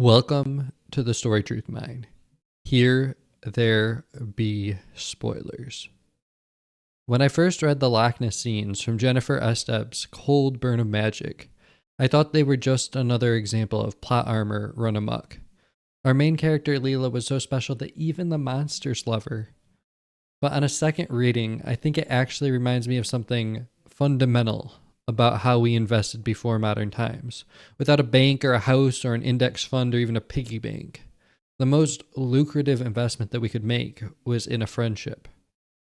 Welcome to the Story Truth Mine. Here there be spoilers. When I first read the Lochness scenes from Jennifer Estep's Cold Burn of Magic, I thought they were just another example of plot armor run amok. Our main character Lila was so special that even the monsters love her. But on a second reading, I think it actually reminds me of something fundamental about how we invested before modern times. Without a bank or a house or an index fund or even a piggy bank, the most lucrative investment that we could make was in a friendship.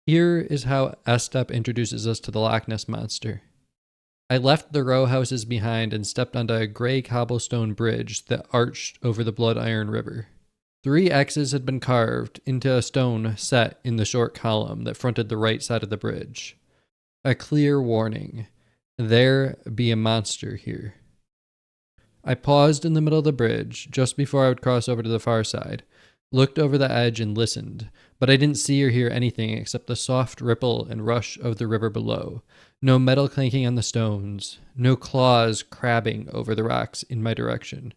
Here is how Estep introduces us to the Loch Ness Monster. I left the row houses behind and stepped onto a gray cobblestone bridge that arched over the Blood Iron River. 3 X's had been carved into a stone set in the short column that fronted the right side of the bridge. A clear warning. There be a monster here. I paused in the middle of the bridge, just before I would cross over to the far side, looked over the edge and listened, but I didn't see or hear anything except the soft ripple and rush of the river below. No metal clanking on the stones, no claws crabbing over the rocks in my direction.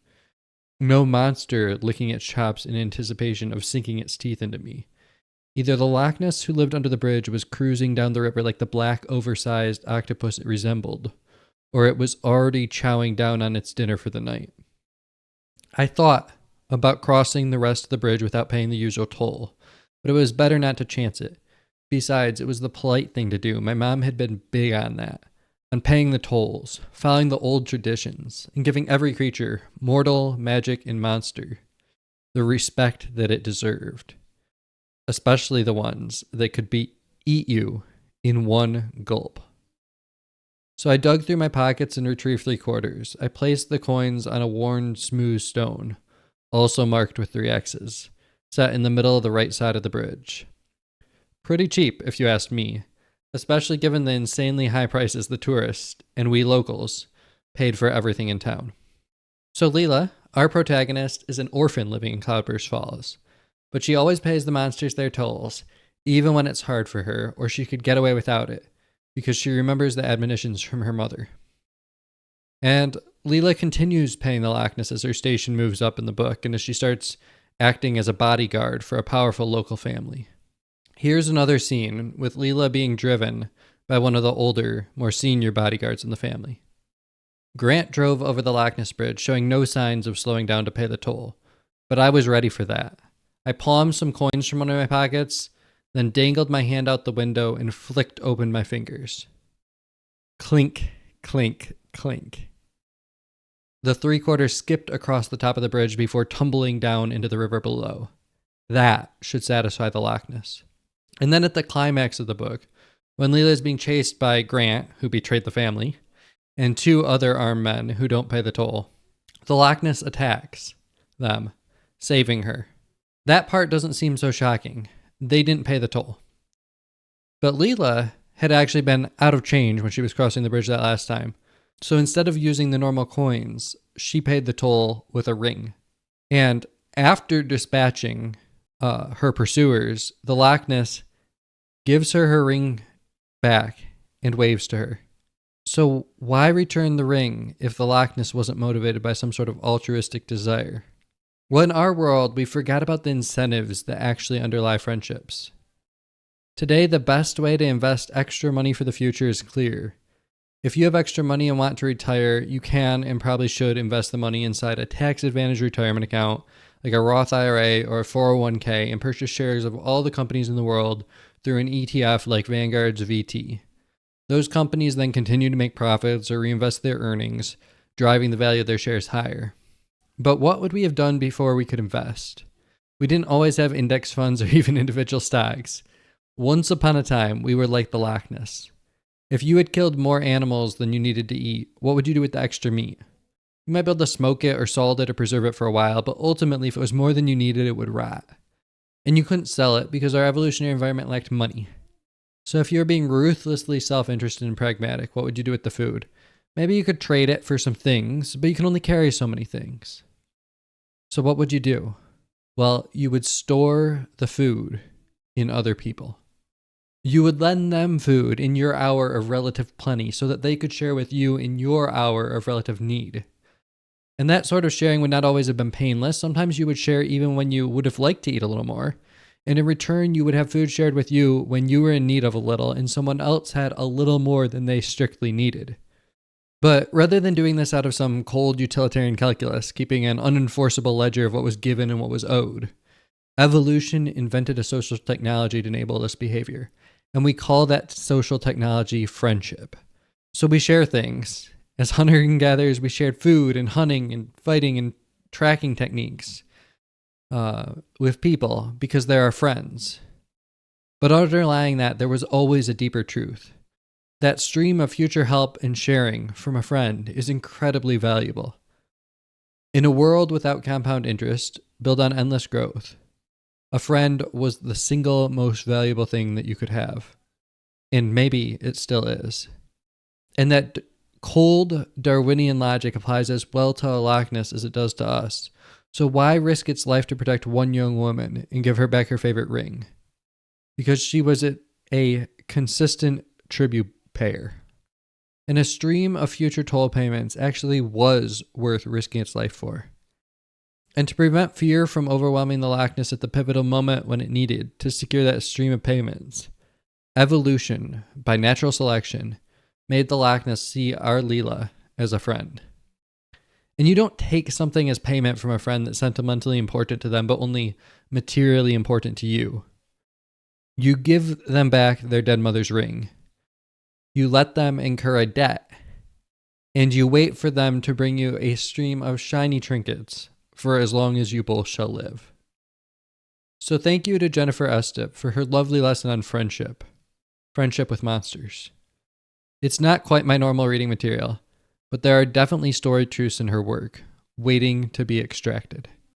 No monster licking its chops in anticipation of sinking its teeth into me. Either the Lochness who lived under the bridge was cruising down the river like the black, oversized octopus it resembled, or it was already chowing down on its dinner for the night. I thought about crossing the rest of the bridge without paying the usual toll, but it was better not to chance it. Besides, it was the polite thing to do. My mom had been big on that, on paying the tolls, following the old traditions, and giving every creature, mortal, magic, and monster, the respect that it deserved. Especially the ones that could eat you in one gulp. So I dug through my pockets and retrieved 3 quarters. I placed the coins on a worn, smooth stone, also marked with 3 X's, set in the middle of the right side of the bridge. Pretty cheap, if you ask me, especially given the insanely high prices the tourists, and we locals, paid for everything in town. So Lila, our protagonist, is an orphan living in Cloudburst Falls. But she always pays the monsters their tolls, even when it's hard for her, or she could get away without it, because she remembers the admonitions from her mother. And Lila continues paying the Lochness as her station moves up in the book, and as she starts acting as a bodyguard for a powerful local family. Here's another scene with Lila being driven by one of the older, more senior bodyguards in the family. Grant drove over the Lochness Bridge, showing no signs of slowing down to pay the toll, but I was ready for that. I palmed some coins from one of my pockets, then dangled my hand out the window and flicked open my fingers. Clink, clink, clink. The 3 quarters skipped across the top of the bridge before tumbling down into the river below. That should satisfy the Lochness. And then at the climax of the book, when Lila is being chased by Grant, who betrayed the family, and 2 other armed men who don't pay the toll, the Lochness attacks them, saving her. That part doesn't seem so shocking. They didn't pay the toll. But Lila had actually been out of change when she was crossing the bridge that last time. So instead of using the normal coins, she paid the toll with a ring. And after dispatching her pursuers, the Lochness gives her ring back and waves to her. So why return the ring if the Lochness wasn't motivated by some sort of altruistic desire? Well, in our world, we forgot about the incentives that actually underlie friendships. Today, the best way to invest extra money for the future is clear. If you have extra money and want to retire, you can and probably should invest the money inside a tax-advantaged retirement account like a Roth IRA or a 401k and purchase shares of all the companies in the world through an ETF like Vanguard's VT. Those companies then continue to make profits or reinvest their earnings, driving the value of their shares higher. But what would we have done before we could invest? We didn't always have index funds or even individual stocks. Once upon a time, we were like the Lochness. If you had killed more animals than you needed to eat, what would you do with the extra meat? You might be able to smoke it or salt it or preserve it for a while, but ultimately, if it was more than you needed, it would rot. And you couldn't sell it because our evolutionary environment lacked money. So if you were being ruthlessly self-interested and pragmatic, what would you do with the food? Maybe you could trade it for some things, but you can only carry so many things. So what would you do? Well, you would store the food in other people. You would lend them food in your hour of relative plenty so that they could share with you in your hour of relative need. And that sort of sharing would not always have been painless. Sometimes you would share even when you would have liked to eat a little more. And in return, you would have food shared with you when you were in need of a little and someone else had a little more than they strictly needed. But rather than doing this out of some cold utilitarian calculus, keeping an unenforceable ledger of what was given and what was owed, evolution invented a social technology to enable this behavior. And we call that social technology friendship. So we share things. As hunter and gatherers, we shared food and hunting and fighting and tracking techniques with people because they're our friends. But underlying that, there was always a deeper truth. That stream of future help and sharing from a friend is incredibly valuable. In a world without compound interest, built on endless growth, a friend was the single most valuable thing that you could have. And maybe it still is. And that cold Darwinian logic applies as well to Lochness as it does to us. So why risk its life to protect one young woman and give her back her favorite ring? Because she was a consistent tribute payer. And a stream of future toll payments actually was worth risking its life for. And to prevent fear from overwhelming the Lochness at the pivotal moment when it needed to secure that stream of payments, evolution, by natural selection, made the Lochness see our Lila as a friend. And you don't take something as payment from a friend that's sentimentally important to them, but only materially important to you. You give them back their dead mother's ring. You let them incur a debt. And you wait for them to bring you a stream of shiny trinkets for as long as you both shall live. So thank you to Jennifer Estep for her lovely lesson on friendship with monsters. It's not quite my normal reading material, but there are definitely story truths in her work, waiting to be extracted.